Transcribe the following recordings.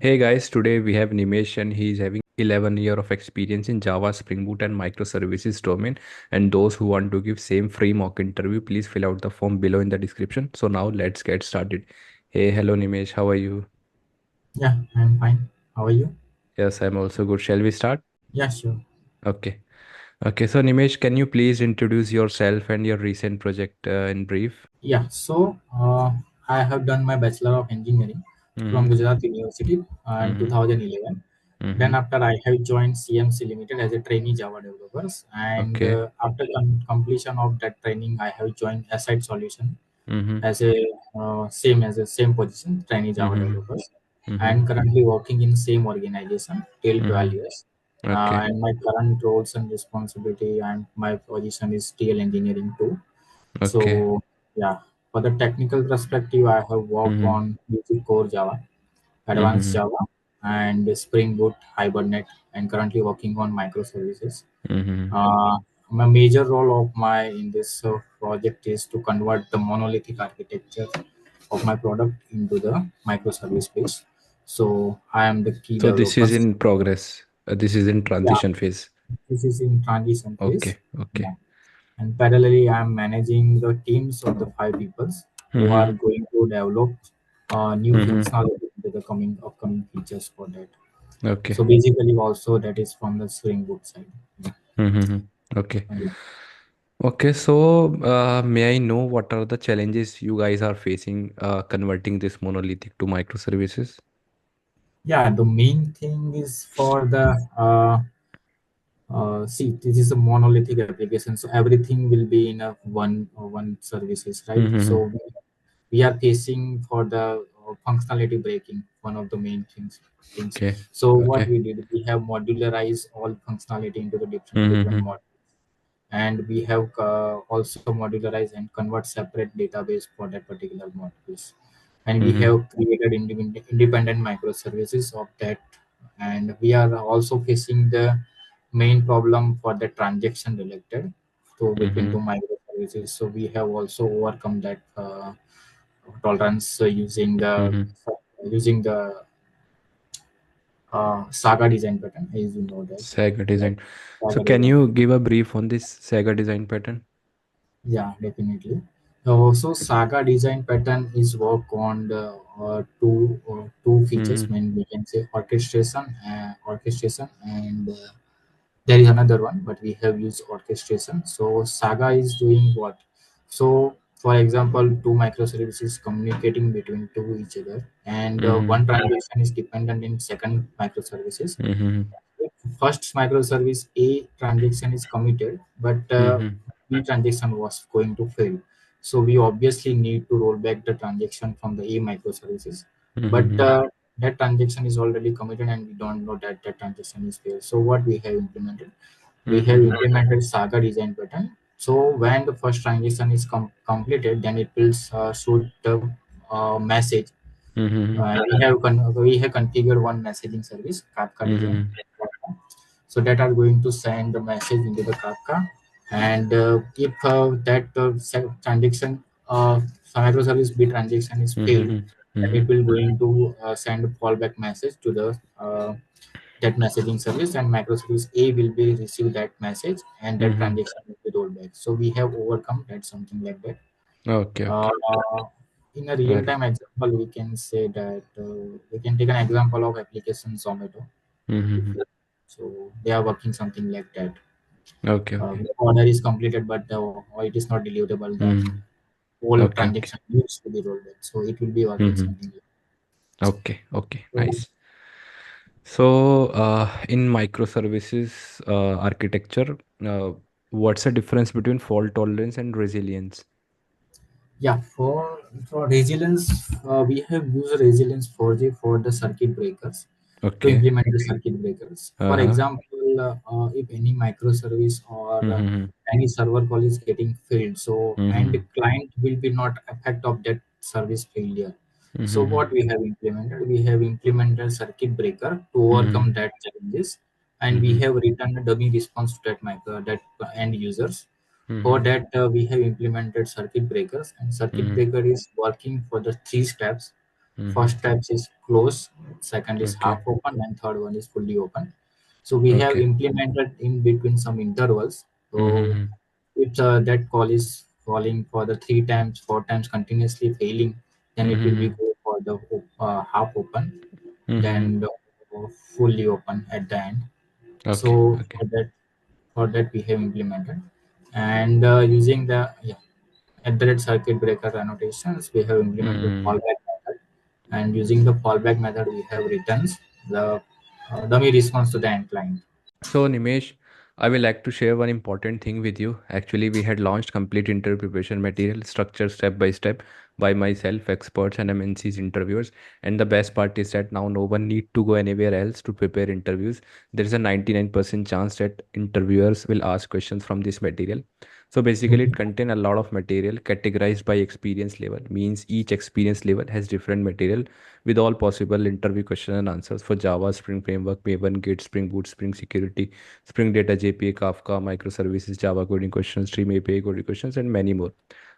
Hey guys, today we have Nimesh and he is having 11 year of experience in Java, Spring Boot and microservices domain. And those who want to give same free mock interview, please fill out the form below in the description. So now let's get started. Hey, hello Nimesh, how are you? Yeah, I'm fine. How are you? Yes, I'm also good. Shall we start? Yeah, sure. Okay. Okay, so Nimesh, can you please introduce yourself and your recent project in brief? I have done my Bachelor of Engineering from Mm-hmm. Gujarat University in Mm-hmm. 2011. Then Mm-hmm. after I have joined CMC Limited as a trainee Java developers, and Okay. after completion of that training, I have joined Aside Solution Mm-hmm. as a same position, trainee Java Mm-hmm. developers, Mm-hmm. and currently working in same organization till 12 Mm-hmm. years. Okay. And my current roles and responsibility and my position is TL engineering too. Okay. So yeah, for the technical perspective, I have worked Mm-hmm. on basic core Java, advanced Mm-hmm. Java, and Spring Boot, Hibernate, and currently working on microservices. Mm-hmm. Uh, my major role of my in this project is to convert the monolithic architecture of my product into the microservice base. So I am the key So this developer. is in progress. This is in Yeah, transition phase. this is in transition phase. Okay. Okay. Yeah. And parallelly, I'm managing the teams of the five peoples who are Mm-hmm. going to develop new Mm-hmm. functionality into the coming upcoming features for that. Okay. So basically, also that is from the Spring Boot side. Yeah. Mm-hmm. Okay. Yeah. Okay. So may I know what are the challenges you guys are facing converting this monolithic to microservices? Yeah, the main thing is for the see, this is a monolithic application, so everything will be in a one services, right? Mm-hmm. So we are facing for the functionality breaking, one of the main things. Okay. So what Okay. we did, we have modularized all functionality into the different Mm-hmm. modules, and we have also modularized and convert separate database for that particular modules, and we Mm-hmm. have created independent microservices of that. And we are also facing the main problem for the transaction related to between Mm-hmm. two microservices. So we have also overcome that tolerance using the Saga design pattern, as you know that. Saga That design. So Saga can design. you give a brief on this Saga design pattern? Yeah, definitely. So Saga design pattern is work on the two features. Mm-hmm. When we can say orchestration, and there is another one, but we have used orchestration. So Saga is doing what? So for example, two microservices communicating between two each other, and Mm-hmm. one transaction is dependent in second microservices. Mm-hmm. First microservice A transaction is committed, but Mm-hmm. B transaction was going to fail. So we obviously need to roll back the transaction from the A microservices, but Mm-hmm. that transaction is already committed and we don't know that that transaction is failed. So what we have implemented? We have Mm-hmm. implemented Saga design pattern. So when the first transaction is completed, then it will shoot the message. Mm-hmm. We have configured one messaging service, Kafka design. Mm-hmm. So that are going to send the message into the Kafka, and if that transaction, microservice B transaction is failed, Mm-hmm. then Mm-hmm. it will going to send a fallback message to the that messaging service, and microservice A will be receive that message, and that Mm-hmm. transaction will be rolled back. So we have overcome that, something like that. Okay, Uh, okay. in a real Very. time example, we can say that we can take an example of application Zomato. Mm-hmm. So they are working something like that. Okay, okay. The order is completed, but or it is not deliverable. Then Mm-hmm. whole Okay, okay. transaction needs to be rolled back. So it will be working Mm-hmm. something like Okay, okay. so. Nice. So, in microservices architecture, what's the difference between fault tolerance and resilience? Yeah, for resilience, we have used resilience 4G for the circuit breakers to Okay. implement the circuit breakers. For Uh-huh. example, if any microservice or Mm-hmm. any server call is getting failed, so and the Mm-hmm. client will be not affect of that service failure. So what Mm-hmm. we have implemented, we have implemented circuit breaker to Mm-hmm. overcome that challenges, and we Mm-hmm. have returned a dummy response to that end users. For Mm-hmm. that, we have implemented circuit breakers, and circuit Mm-hmm. breaker is working for the three steps. Mm-hmm. First tabs is close, second is Okay. half open, and third one is fully open. So we have Okay. implemented in between some intervals. So Mm-hmm. if that call is falling for the three times, four times continuously failing, then it will be Mm-hmm. go for the half open, Mm-hmm. then the fully open at the end. Okay. So Okay. for that we have implemented, and using the at the red circuit breaker annotations, we have implemented Mm. fallback method, and using the fallback method, we have returns the dummy response to the end client. So, Nimesh, I will like to share one important thing with you. Actually, we had launched complete interview preparation material, structured step by step by myself, experts, and MNC's interviewers. And the best part is that now no one need to go anywhere else to prepare interviews. There is a 99% chance that interviewers will ask questions from this material. So basically, it Okay. contain a lot of material categorized by experience level. Means each experience level has different material with all possible interview question and answers for Java, Spring Framework, Maven, Git, Spring Boot, Spring Security, Spring Data, JPA, Kafka, Microservices, Java coding questions, Stream API coding questions, and many more.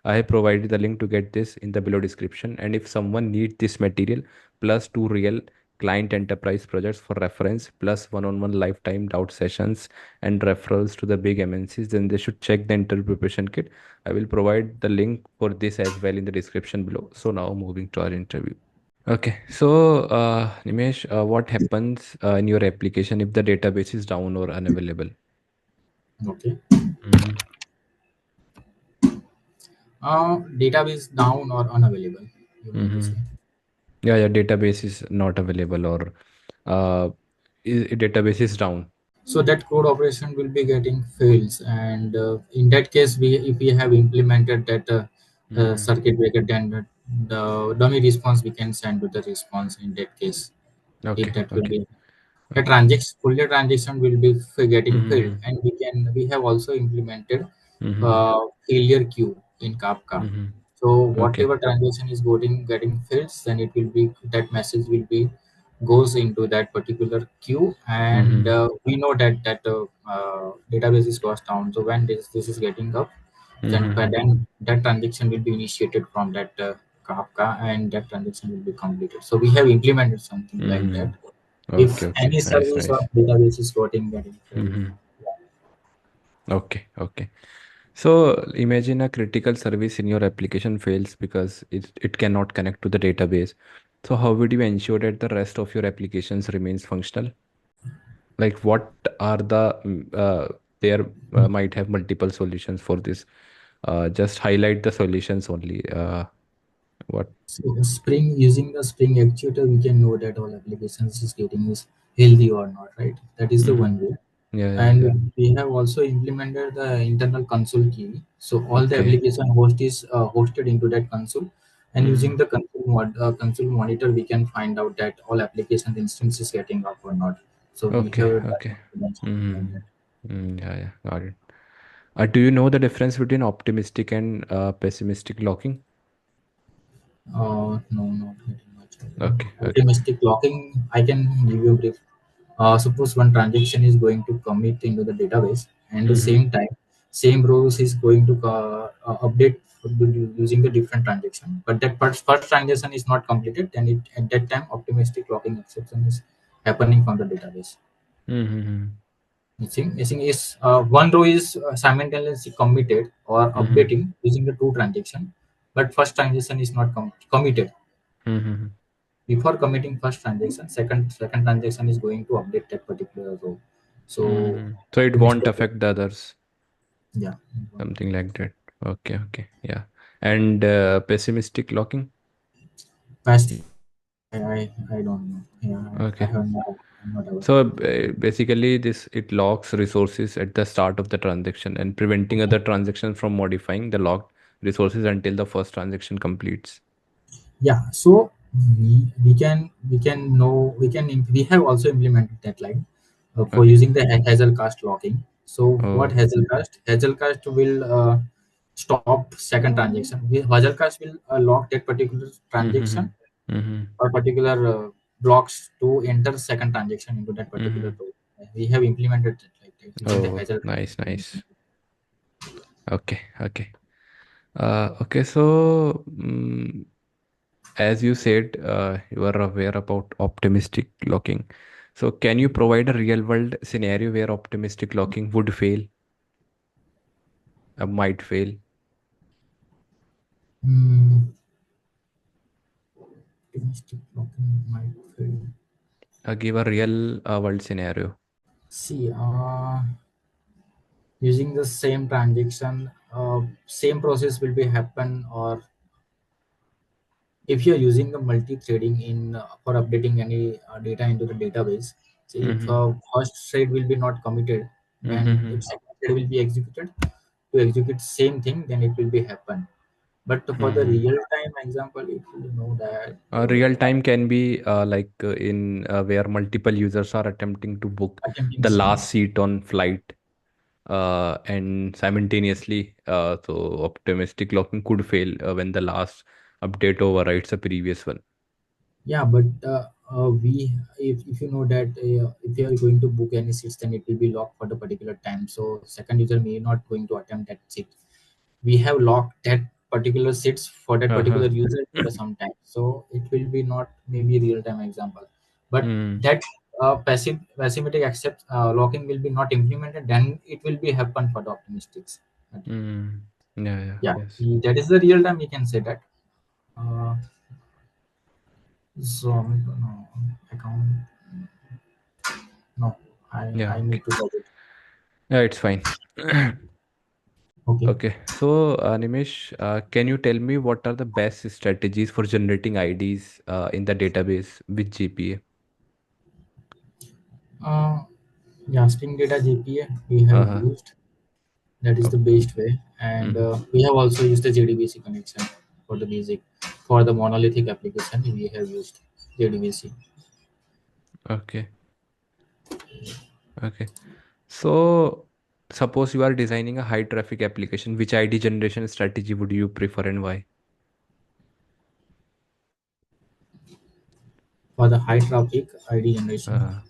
I have provided the link to get this in the below description. And if someone needs this material plus two real client enterprise projects for reference plus one-on-one lifetime doubt sessions and referrals to the big MNCs, then they should check the interview preparation kit. I will provide the link for this as well in the description below. So now moving to our interview. Okay, so Nimesh, what happens in your application if the database is down or unavailable? Okay. Mm-hmm. Database down or unavailable, you mean to Mm-hmm. say. Yeah, yeah, database is not available or uh, database is down. So that code operation will be getting fails, and in that case, we if we have implemented that Mm-hmm. circuit breaker, then the dummy response we can send to the response in that case. If Okay, that will okay, be a okay. transaction will be getting failed, Mm-hmm. and we have also implemented Mm-hmm. failure queue in Kafka. Mm-hmm. So Okay. whatever transaction is getting failed, then it will be that message will be goes into that particular queue, and Mm-hmm. we know that database is goes down. So when this is getting up, Mm-hmm. then that transaction will be initiated from that Kafka, and that transaction will be completed. So we have implemented something like Mm-hmm. that. Okay, If okay. any Nice, service or nice. database is getting failed. Mm-hmm. Okay, okay. So imagine a critical service in your application fails because it cannot connect to the database. So how would you ensure that the rest of your applications remains functional? Like what are there might have multiple solutions for this. Just highlight the solutions only. What? So Spring using the Spring actuator, we can know that all applications is getting is healthy or not, right? That is the Mm-hmm. one way. Yeah, yeah, yeah. And we have also implemented the internal console key. So all the Okay. application host is hosted into that console, and using Mm-hmm. the console monitor, we can find out that all application instance is getting up or not. So we Okay, have done okay. something like Mm-hmm. that. Yeah, yeah, got it. Do you know the difference between optimistic and pessimistic locking? No, not very much. Okay, okay. Optimistic locking, I can give you a brief. Suppose one transaction is going to commit into the database, and the Mm-hmm. same time, same rows is going to update using the different transaction. But that first transaction is not completed, then at that time, optimistic locking exception is happening from the database. Mm-hmm. Missing is one row is simultaneously committed or Mm-hmm. updating using the two transaction, but first transaction is not committed. Mm-hmm. Before committing first transaction, second transaction is going to update that particular row. So Mm-hmm. So it won't optimistic, affect the others, yeah. something like that. Okay, okay, yeah. And pessimistic locking? Past, I don't know. Yeah, I Okay. have not. I'm not aware So of that. basically, this it locks resources at the start of the transaction and preventing other transactions from modifying the locked resources until the first transaction completes. Yeah. So we can know we have also implemented that line for Okay. using the Hazelcast locking. So what Oh. Hazelcast will stop second transaction. Hazelcast will lock that particular Mm-hmm. transaction Mm-hmm. or particular blocks to enter second transaction into that particular Mm-hmm. row. We have implemented it like that using the Oh, Hazel. nice, nice. Okay, okay. Okay, so as you said, you are aware about optimistic locking. So can you provide a real world scenario where optimistic locking would fail, might fail? Hmm, optimistic blocking might fail. Give a real world scenario. See, using the same transaction, same process will be happen. Or if you're using the multi-threading in for updating any data into the database, so if Mm-hmm. first thread will be not committed, then Mm-hmm. if second thread will be executed to execute same thing, then it will be happen. But for the Mm-hmm. real time example, if you know that Real time can be like in where multiple users are attempting to book attempting the same. last seat on flight, and simultaneously, so optimistic locking could fail when the last update overrides a previous one. Yeah, but we if you know that if you are going to book any seats, then it will be locked for the particular time. So second user may not going to attempt that seat. We have locked that particular seats for that Uh-huh. particular user for the some time. So it will be not maybe real time example, but Mm, that pessimistic accept locking will be not implemented. Then it will be happen for the optimistics. mm. Yeah, yeah, Yeah, yes. that is the real time. We can say that. Uh, so no account. No, Yeah, I okay. need to log it. Yeah, it's fine. Okay. Okay, so Nimesh, can you tell me what are the best strategies for generating IDs in the database with GPA? Uh, yeah, string data JPA we have Uh-huh. used. That is the Okay. best way, and Mm-hmm. we have also used the JDBC connection for the basic. For the monolithic application, we have used JDBC. Okay. Okay. So suppose you are designing a high traffic application, which ID generation strategy would you prefer and why? For the high traffic ID generation Uh,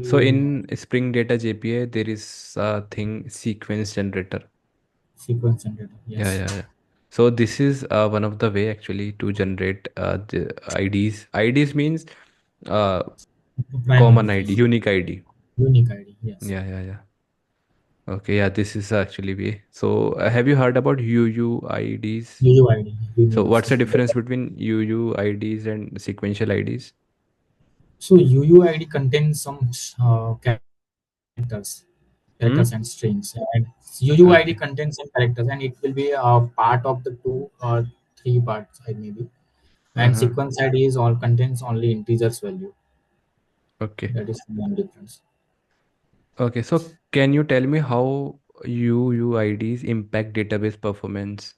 so strategy, in Spring Data JPA, there is a thing sequence generator. sequence and data. Yeah, Yes, yeah, yeah. So this is one of the way actually to generate the IDs. IDs means uh, the primary common key, ID, unique ID. unique ID. Yes, Yeah, yeah, yeah. Okay, yeah, this is actually way. So have you heard about UUIDs? UUID. We So know. what's the difference between UUIDs and sequential IDs? So UUID contains some characters, characters Hmm? and strings, and UUID Okay. contains some characters, and it will be a part of the two or three parts, I maybe. And Uh-huh. sequence ID is all contains only integers value. Okay. That is the main difference. Okay. So can you tell me how UUIDs impact database performance?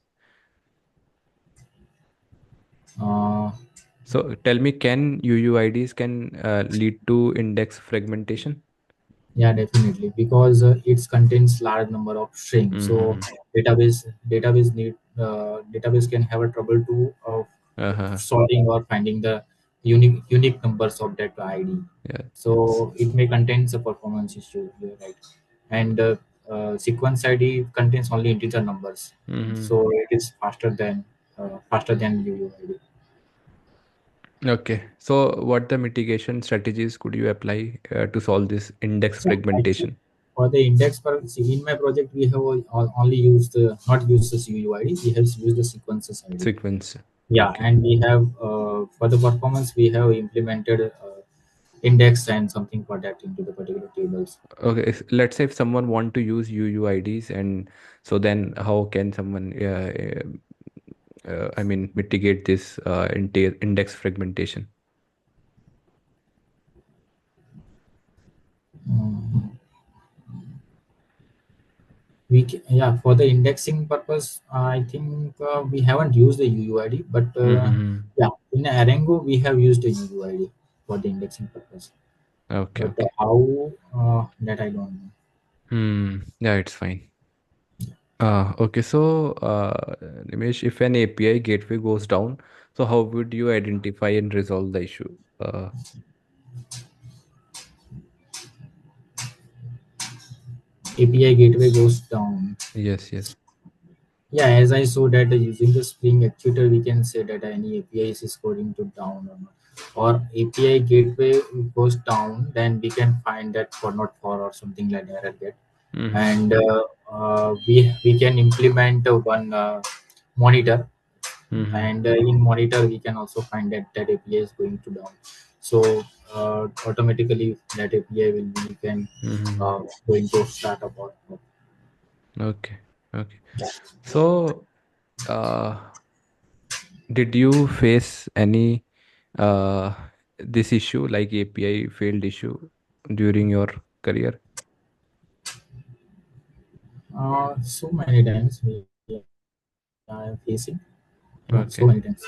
Uh, So tell me, can UUIDs can lead to index fragmentation? yeah, definitely, because it contains large number of strings. So Mm-hmm. database can have a trouble to Uh-huh. sorting or finding the unique numbers of that ID. Yeah. So it may contain a performance issue. You're right. And sequence ID contains only integer numbers, Mm-hmm. so it is faster than UUID. Okay. So what the mitigation strategies could you apply to solve this index So actually, fragmentation for the index per see, in my project, we have only used not used the UUID. We have used the sequences ID. sequence? Yeah, Okay. and we have for the performance we have implemented index and something for that into the particular tables. Okay. Let's say if someone want to use UUIDs, and so then how can someone I mean mitigate this index fragmentation? Mm. Yeah, for the indexing purpose, I think we haven't used the UUID, but Mm-hmm. yeah, in Arango we have used the UUID for the indexing purpose. Okay. But Okay. how that I don't know. Hmm. Yeah, it's fine. Okay, so Nimesh, if an API gateway goes down, so how would you identify and resolve the issue? API gateway goes down. Yes, yes. Yeah, as I saw that using the Spring Actuator, we can say that any API is going to down or not. Or API gateway goes down, then we can find that for not for or something like error get. Mm-hmm. And we can implement one monitor, Mm-hmm. and in monitor we can also find that that API is going to down. So automatically that API will be can Mm-hmm. going to start up or Okay. Okay. So, uh, did you face any uh this issue like API failed issue during your career? so many times we are facing. Yeah, so many times.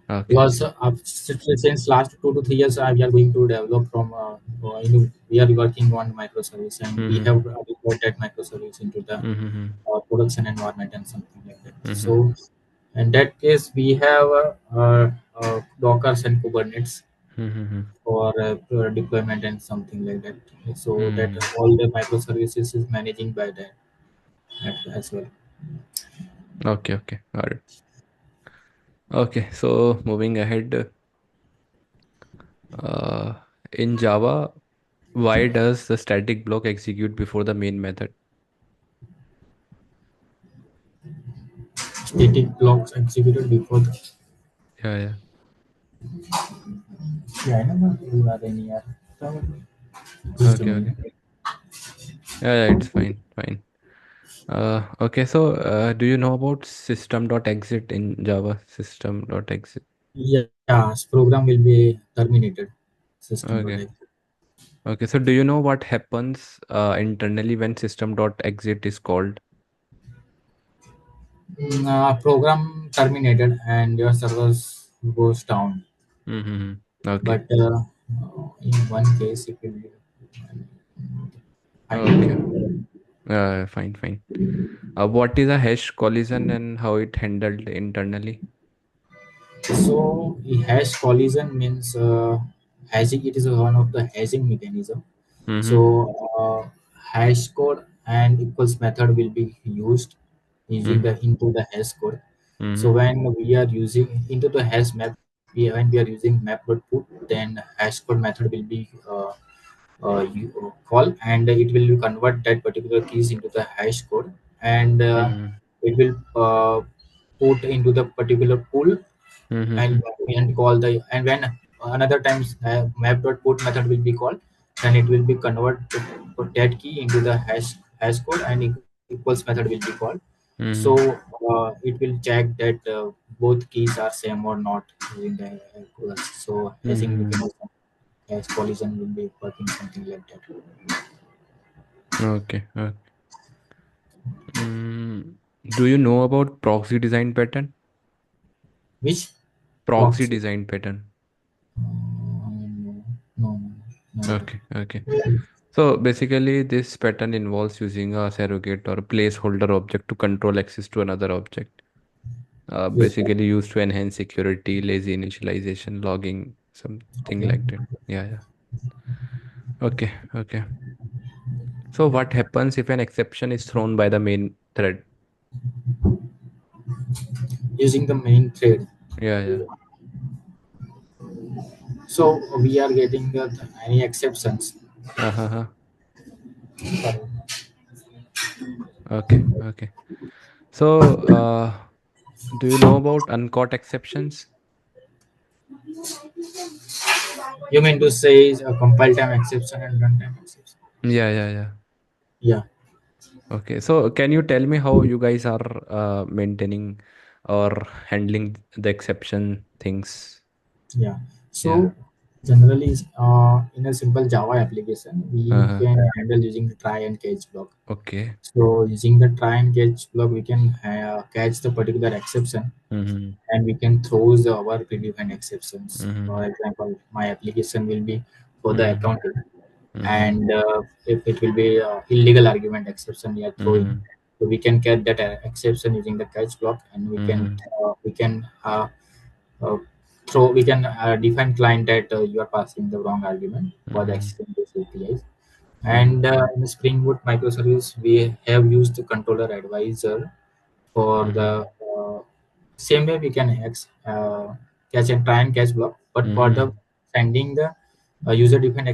Okay. Because Okay. since last 2 to 3 years we are going to develop from we are working on microservice, and we Mm-hmm. have deployed that microservice into the Mm-hmm. production environment and something like that. Mm-hmm. So in that case we have dockers and kubernetes Mm-hmm. for deployment and something like that, so that Mm. all the microservices is managing by that as well. Okay. Okay. Got it. Okay. So moving ahead, uh, in Java, why does the static block execute before the main method? Static blocks executed before the, Yeah. Yeah. yeah, I know you are any just a Okay. Okay. minute. Yeah. Yeah. It's fine. Fine. Okay. So, do you know about system.exit in Java? System.exit. Yeah, program will be terminated. System dot Okay. exit. Okay. So, do you know what happens internally when system.exit is called? Program terminated and your servers goes down. Mm-hmm. Okay. But in one case, it will be Okay. fine. Fine. Fine. What is a hash collision and how it handled internally? So the hash collision means hashing. It is one of the hashing mechanism. So Mm-hmm. hash code and equals method will be used using Mm-hmm. the into the hash code. So Mm-hmm. when we are using into the hash map, when we are using map.put, then hash code method will be call, and it will convert that particular keys into the hash code, and Mm-hmm. it will put into the particular pool, Mm-hmm. and call the, and when another times map.put method will be called, then it will be convert that key into the hash code, and equals method will be called. So Mm-hmm. it will check that both keys are same or not using the so hashing Mm-hmm. mechanism, hash collision will be working something like that. Okay. Do you know about proxy design pattern? Which Proxy proxy? design pattern. No, no, no, not at all. Okay. Okay. So basically, this pattern involves using a surrogate or placeholder object to control access to another object. Yes. Basically used to enhance security, lazy initialization, logging, something Okay. like that. Yeah. Yeah. Okay. Okay. So what happens if an exception is thrown by the main thread? Using the main thread. Yeah. Yeah. So we are getting any exceptions. Uh-huh. Sorry. Okay. Okay. So, do you know about uncaught exceptions? You mean to say is a compile time exception and runtime exception? Yeah, yeah, yeah. Yeah, Okay. So, can you tell me how you guys are maintaining or handling the exception things? yeah. Yeah. So generally, in a simple Java application, we Uh-huh. can handle using the try and catch block. Okay. So using the try and catch block, we can catch the particular exception, Mm-hmm. and we can throw our predefined exceptions. Mm-hmm. For example, my application will be for the Mm-hmm. accounting, Mm-hmm. and if it will be illegal argument exception we are throwing, Mm-hmm. so we can get that exception using the catch block, and Mm-hmm. we can uh, throw we can define client that you are passing the wrong argument for the Mm-hmm. existing base APIs. Mm-hmm. And in the Spring Boot microservice, we have used the controller advisor For Mm-hmm. the same way we can catch and try and catch block, but for the Mm-hmm. sending the user defined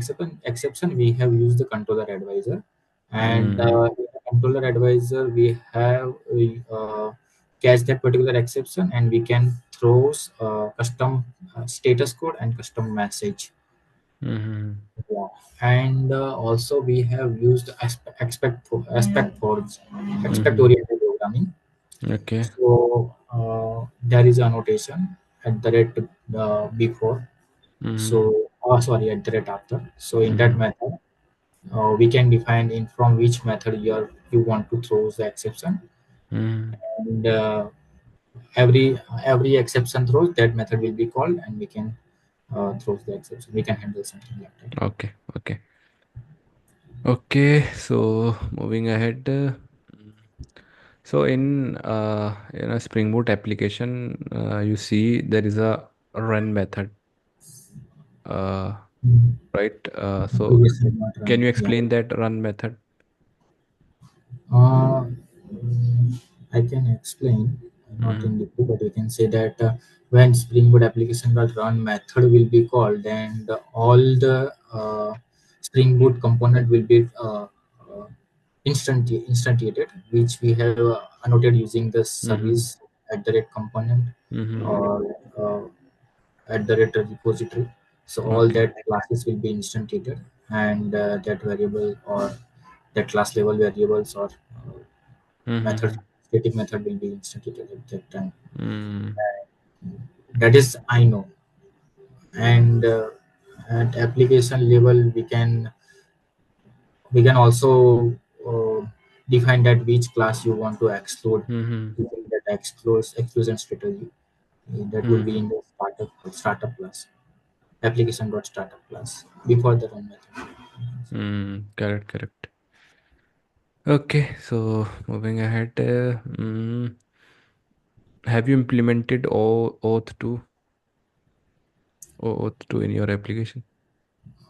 exception, we have used the controller advisor. And Mm-hmm. in the controller advisor we have catch that particular exception, and we can throw custom status code and custom message. Mm-hmm. Yeah. And also we have used aspect Mm-hmm. oriented programming. Okay. So there is a notation at the rate before. Mm-hmm. So sorry, at the rate after. So in that Mm-hmm. method, we can define in from which method you want to throw the exception, Mm-hmm. and every exception throws that method will be called, and we can throw the exception. We can handle something like that. Okay. Okay. Okay. So moving ahead. So in a Spring Boot application, you see there is a run method, uh, Mhm. right? Oh, So yes, sir, not can run. you Yeah. explain that run method? I can explain, not Mm-hmm. in detail, but you can say that when Spring Boot application dot run method will be called, and all the Spring Boot component will be instantiated, which we have annotated using the Mm-hmm. service at the rate component, Mm-hmm. or at the rate repository. So all Okay. that classes will be instantiated, and that variable or that class level variables or method Mm-hmm. static method will be instantiated at that time. Mm-hmm. That is I know. And at application level we can also uh, define that which class you want to exclude Mm-hmm. using that exclusion strategy. That will be Mm-hmm. in the startup class, application dot startup class before the run method. Correct. Correct. Okay. So moving ahead. Have you implemented auth 2 or auth 2 in your application?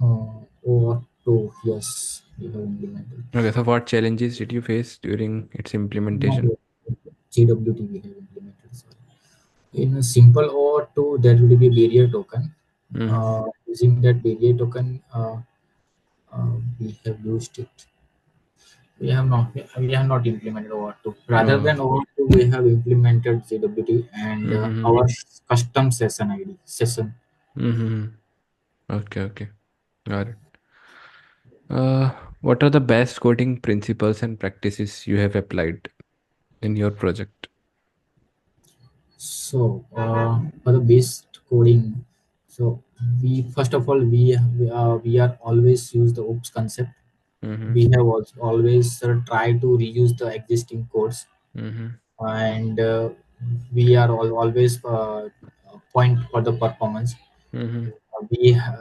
Or to yes, we have implemented. Okay. So what challenges did you face during its Not implementation? yet. GWT we have implemented. Sorry. In a simple OAuth 2, there will be a barrier token. Mm-hmm. Using that barrier token, we have used it. We have not implemented OAuth 2. Rather Oh. than OAuth 2, we have implemented JWT and Mm-hmm. our custom session ID session. Mm-hmm. Okay. Okay. Got it. Uh, what are the best coding principles and practices you have applied in your project? So for the base coding, so we first of all we are always use the OOPS concept. Mm-hmm. We have also always try to reuse the existing codes, Mm-hmm. and we are always point for the performance. Mm-hmm.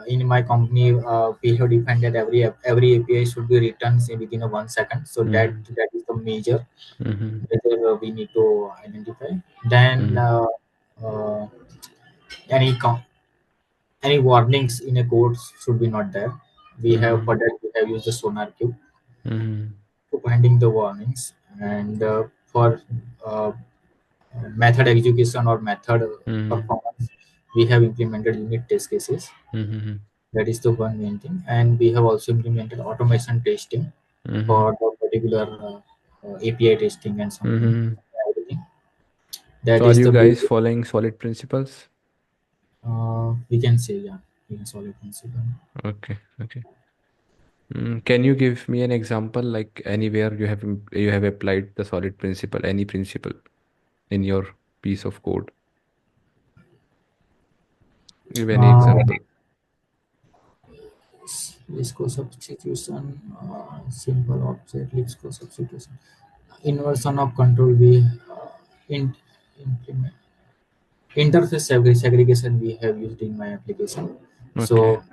In my company we have defined that every API should be written say within a 1 second. So Mm-hmm. that is the major Mm-hmm. we need to identify. Then Mm-hmm. uh, any any warnings in a code should be not there. We have Mm-hmm. for that we have used the sonar cube Mm-hmm. to finding the warnings. And for uh, method execution or method Mm-hmm. performance, we have implemented unit test cases. Mm-hmm. That is the one main thing. And we have also implemented automation testing Mm-hmm. for the particular API testing and something, Mm-hmm. everything. That So are is you the guys basic. following solid principles? We can say, yeah, we can solve it principle. Okay. Okay. Can you give me an example, like anywhere you have applied the solid principle, any principle in your piece of code? Give any Uh, example. Lisco substitution, simple object, Lisco substitution. Inversion of control, we in, implement. Interface segregation we have used in my application. Okay. So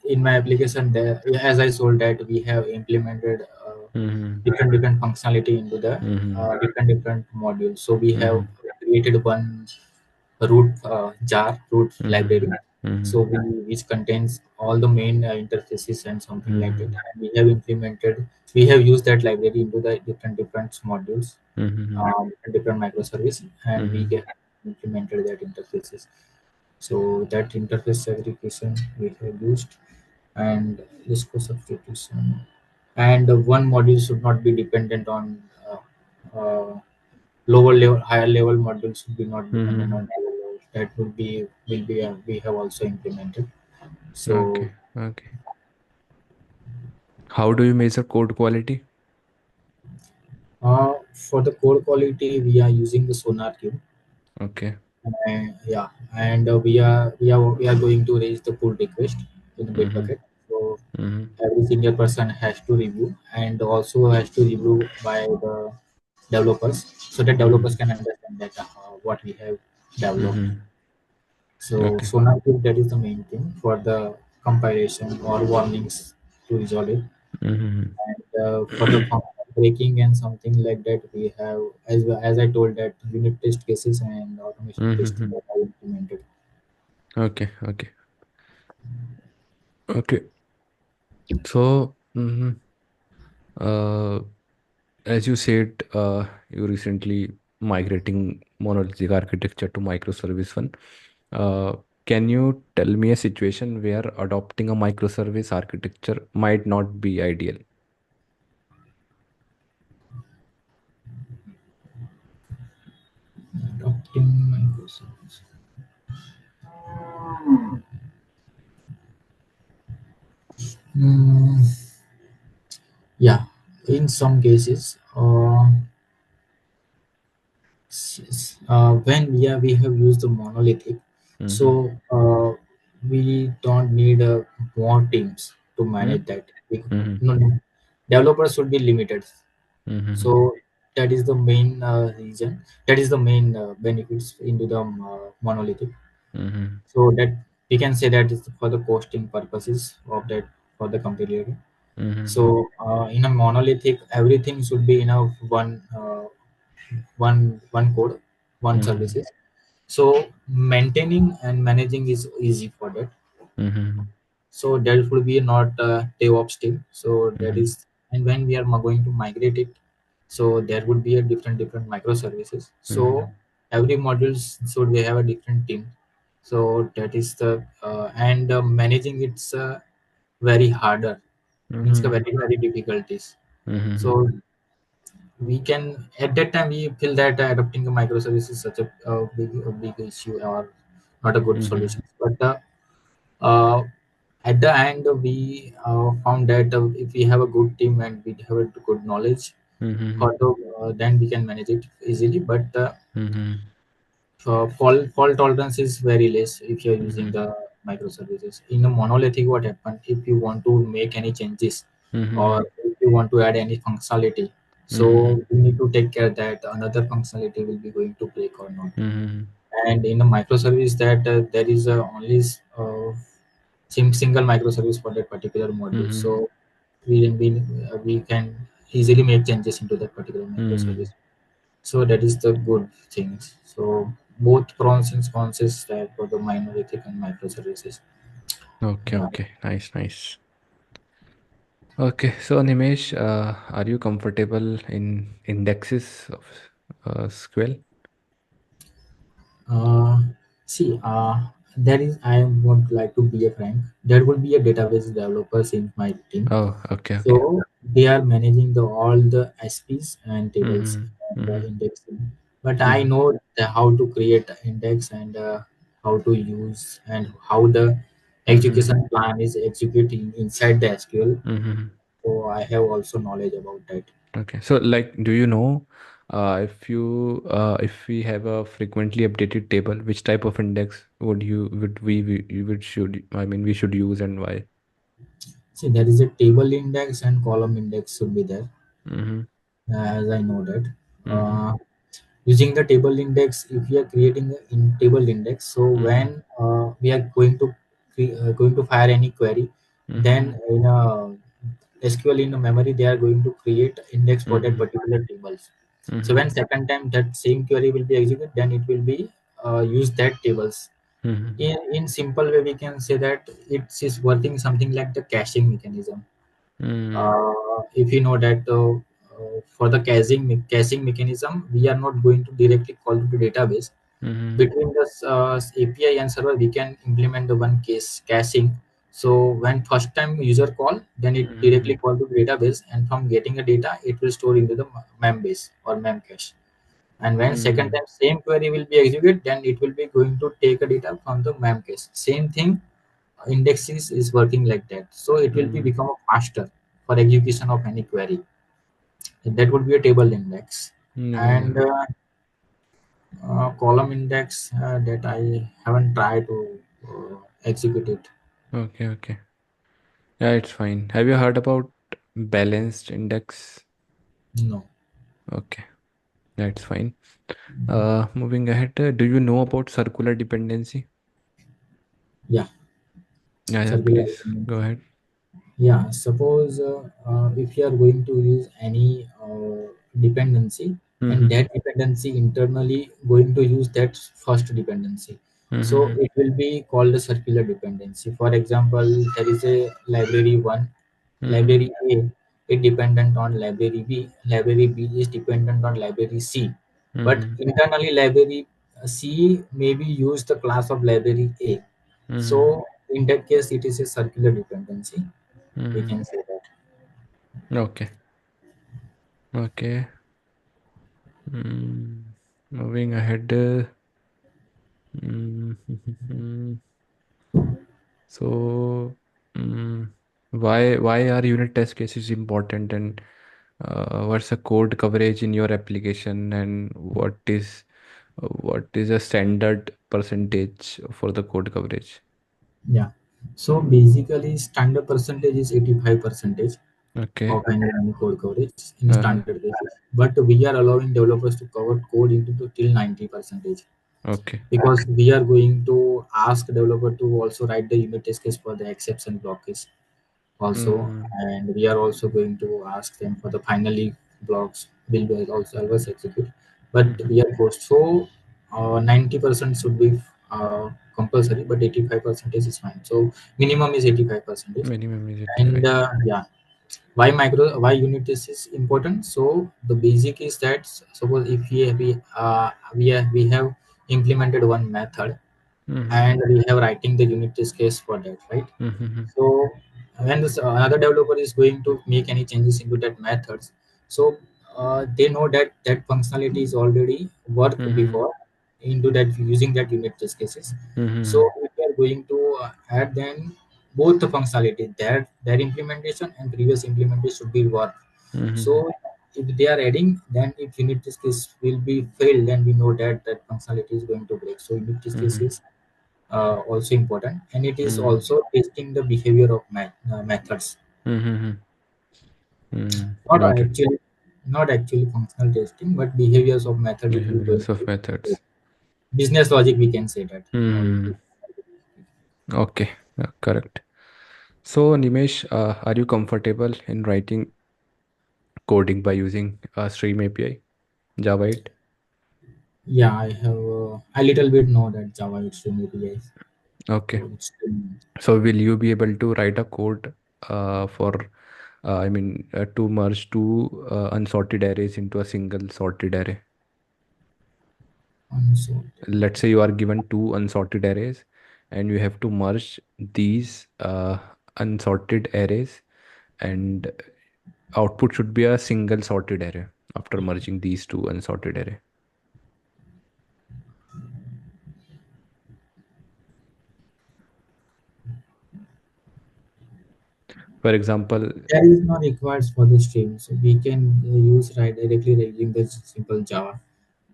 in my application, there, as I told that we have implemented Mm-hmm. different functionality into the Mm-hmm. different modules. So we have Mm-hmm. created one root jar root Mm-hmm. library. so Mm-hmm. which contains all the main interfaces and something like that. Mm-hmm. And we have used that library into the different modules, Mm-hmm. different microservice, and we Mm-hmm. get implemented that interfaces. So that interface segregation we have used, and Lisco substitution. And one module should not be dependent on lower level, higher level modules should be not dependent Mm-hmm. on lower level. That will be we have also implemented. So Okay. Okay. How do you measure code quality? for the code quality, we are using the Sonar Cube. Okay. Yeah, and we are going to raise the pull request in the Mm-hmm. Bitbucket. So Mm-hmm. every single person has to review and also has to review by the developers, so that developers Mm-hmm. can understand that what we have developed. Mm-hmm. So Okay. Sonar Cube, that is the main thing for the compilation or warnings to resolve it. Mm-hmm. And for the function breaking and something like that, we have, as I told, that unit test cases and automation testing Mm-hmm. that are implemented. Okay. Okay. Okay. So, uh, as you said, you recently migrating monolithic architecture to microservice one. Uh, can you tell me a situation where adopting a microservice architecture might not be ideal? Adopting microservices. Mm, yeah, in some cases, when we have used the monolithic, so Mm-hmm. we don't need more teams to manage that. Mm-hmm. No, no, developers should be limited. So Mm-hmm. that is the main reason. That is the main benefits into the monolithic. Mm-hmm. So that we can say that is for the costing purposes of that, for the compiler. Mm-hmm. So in a monolithic, everything should be in a one code, one Mm-hmm. services. So maintaining and managing is easy for that. Mm-hmm. So that would be not DevOps team. So that Mm-hmm. is, and when we are going to migrate it, so there would be a different microservices. So Mm-hmm. every modules should we have a different team. So that is the and managing it's very harder. Means ka Mm-hmm. very difficulties. Mm-hmm. So we can, at that time we feel that adopting a microservice is such a big issue or not a good Mm-hmm. solution. But uh, at the end we found that if we have a good team and we have a good knowledge Mm-hmm. for the then we can manage it easily. But Mm-hmm. fault tolerance is very less if you're using Mm-hmm. the microservices. In a monolithic, what happens if you want to make any changes Mm-hmm. or if you want to add any functionality, so Mm-hmm. we need to take care that another functionality will be going to break or not. Mm-hmm. And in a microservice, that there is only single microservice for that particular module. Mm-hmm. So we can easily make changes into that particular Mm-hmm. microservice. So that is the good things. So both pros and cons is that for the monolithic and microservices. Okay, Uh, okay. Nice, nice. Okay, so Nimesh, are you comfortable in indexes of SQL? Uh, see, there is. I would like to be a frank. There will be a database developers in my team, Oh, okay, okay. so they are managing the all the SPs and tables Mm-hmm. and Mm-hmm. indexing. But I Mm-hmm. know how to create an index and how to use and how the Mm-hmm. execution plan is executing inside the SQL. Mm-hmm. So I have also knowledge about that. Okay, so like, do you know if we have a frequently updated table, which type of index would should we should use and why? See, there is a table index and column index should be there, Mm-hmm. as I know that. Mm-hmm. Using the table index, if we are creating a in table index, so Mm-hmm. when we are going to fire any query, Mm-hmm. then in a SQL in a memory, they are going to create index for that Mm-hmm. particular tables. So Mm-hmm. when second time that same query will be executed, then it will be use that tables Mm-hmm. In simple way we can say that it is working something like the caching mechanism. If you know that for the caching mechanism, we are not going to directly call to the database. Mm-hmm. Between the API and server, we can implement the one case caching. So when first time user call, then it directly Mm-hmm. call to the database, and from getting a data, it will store into the mem base or mem cache. And when second Mm-hmm. time same query will be executed, then it will be going to take a data from the mem cache. Same thing, indexes is working like that, so it will be Mm-hmm. become faster for execution of any query. That would be a table index. Yeah, yeah. And column index, that I haven't tried to execute it. Okay, okay. Yeah, it's fine. Have you heard about balanced index? No. Okay, that's fine. Moving ahead, do you know about circular dependency? Yeah. Yeah, yeah, Circular please go dependency. ahead. Yeah, suppose if you are going to use any dependency, and Mm-hmm. that dependency internally going to use that first dependency, so Mm-hmm. it will be called a circular dependency. For example, there is a library 1, Mm-hmm. library A is dependent on library B, library B is dependent on library C, but Mm-hmm. internally library C maybe use the class of library A. Mm-hmm. So in that case, it is a circular dependency. We Mm-hmm. can say that. Okay, okay. Moving ahead. Mm, so, mm, why are unit test cases important, and what's the code coverage in your application, and what is a standard percentage for the code coverage? Yeah. So basically, standard percentage is 85 percentage Okay. of any code coverage in Uh-huh. standard basis. But we are allowing developers to cover code into till 90 percentage, Okay. because we are going to ask developer to also write the unit test case for the exception blockage also, Mm-hmm. and we are also going to ask them for the finally blocks will be also always execute, but Mm-hmm. we are forced. So 90% should be compulsory, but 85 percentage is fine. So minimum is 85 percentage. Minimum is And 85. yeah, why unit test is important? So the basic is that suppose if we have implemented one method, Mm-hmm. and we have writing the unit test case for that, right? Mm-hmm. So when another developer is going to make any changes into that methods, so they know that that functionality is already worked Mm-hmm. before into that using that unit test cases. Mm-hmm. So if we are going to add then both the functionality, their implementation and previous implementation should be worked. Mm-hmm. So if they are adding, then if unit test case will be failed, then we know that that functionality is going to break. So unit test case Mm-hmm. is also important, and it is Mm-hmm. also testing the behavior of methods, Mm-hmm. not Got it. actually not actually functional testing, but behaviors of method it will go Behaviors of into methods. business logic, we can say that. Hmm. Okay. Yeah, correct. So, Nimesh, are you comfortable in writing coding by using Stream API, Java 8? Yeah, I have a little bit know that Java is to APIs, Okay. so it's So, will you be able to write a code to merge two unsorted arrays into a single sorted array? unsorted. Let's say you are given two unsorted arrays and you have to merge these unsorted arrays, and output should be a single sorted array after merging these two unsorted array. For example, There is no requires for the stream, so we can use right directly using the simple Java.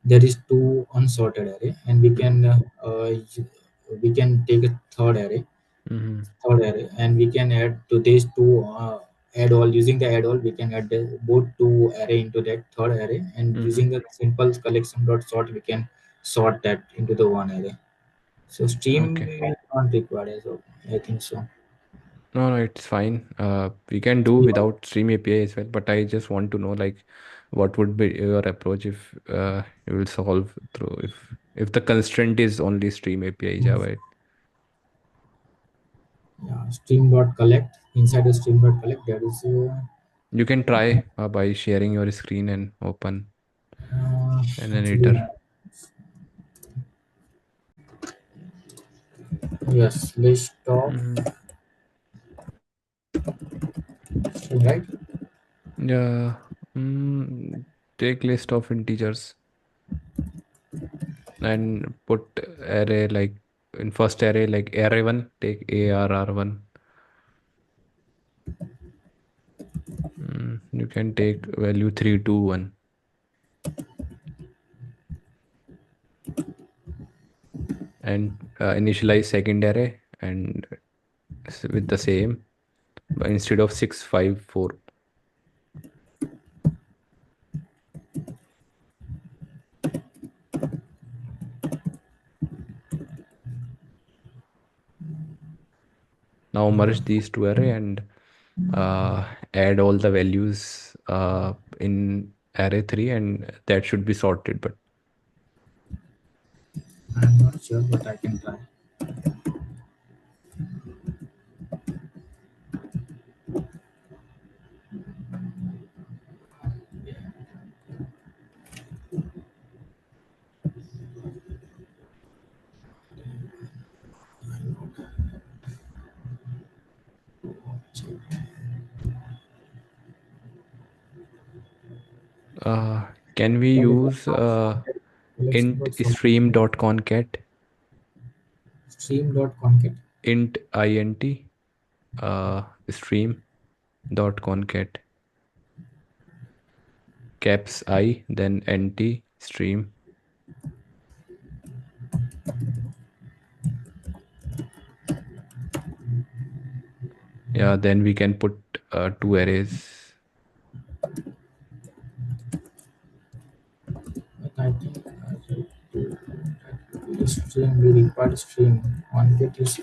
There is two unsorted array, and we can take a mm-hmm, third array, and we can add to these two add all. Using the add all, we can add both two array into that third array, and mm-hmm, using the simple collection dot sort, we can sort that into the one array. So stream okay. is not required, so I think so. No, no, it's fine. We can do without Stream API as well, but I just want to know like what would be your approach if you will solve through if. If the constraint is only stream API Java, Yeah, stream dot collect. Inside the stream dot collect, there is you can try by sharing your screen and open an editor. actually, yes, list of Mhm. string, right? Yeah. Take list of integers and put array like in first array like array1 take arr1. You can take value 321 and initialize second array and with the same but instead of 654. Now merge these two array and add all the values in array 3 and that should be sorted. But I'm not sure, but I can try. can we What is use the collection int dot from stream dot concat stream dot concat? int int stream dot concat caps I then nt stream. Yeah, then we can put two arrays. But I think stream we require stream concat is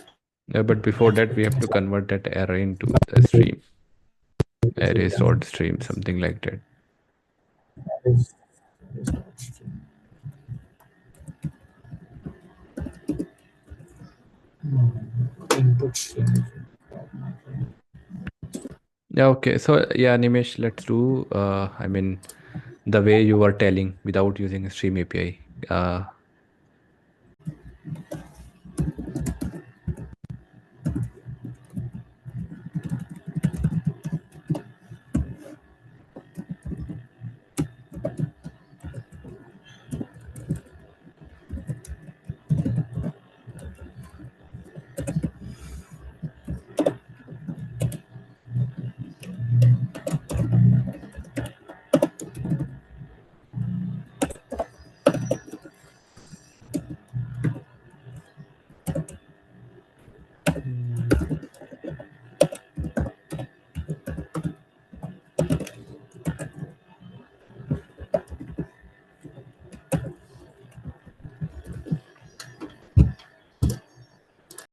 But before that we have to convert that array into the stream array sort stream something like that. is, is not stream. Input stream. Yeah, okay, so yeah, Nimesh, let's do I mean the way you were telling without using stream API.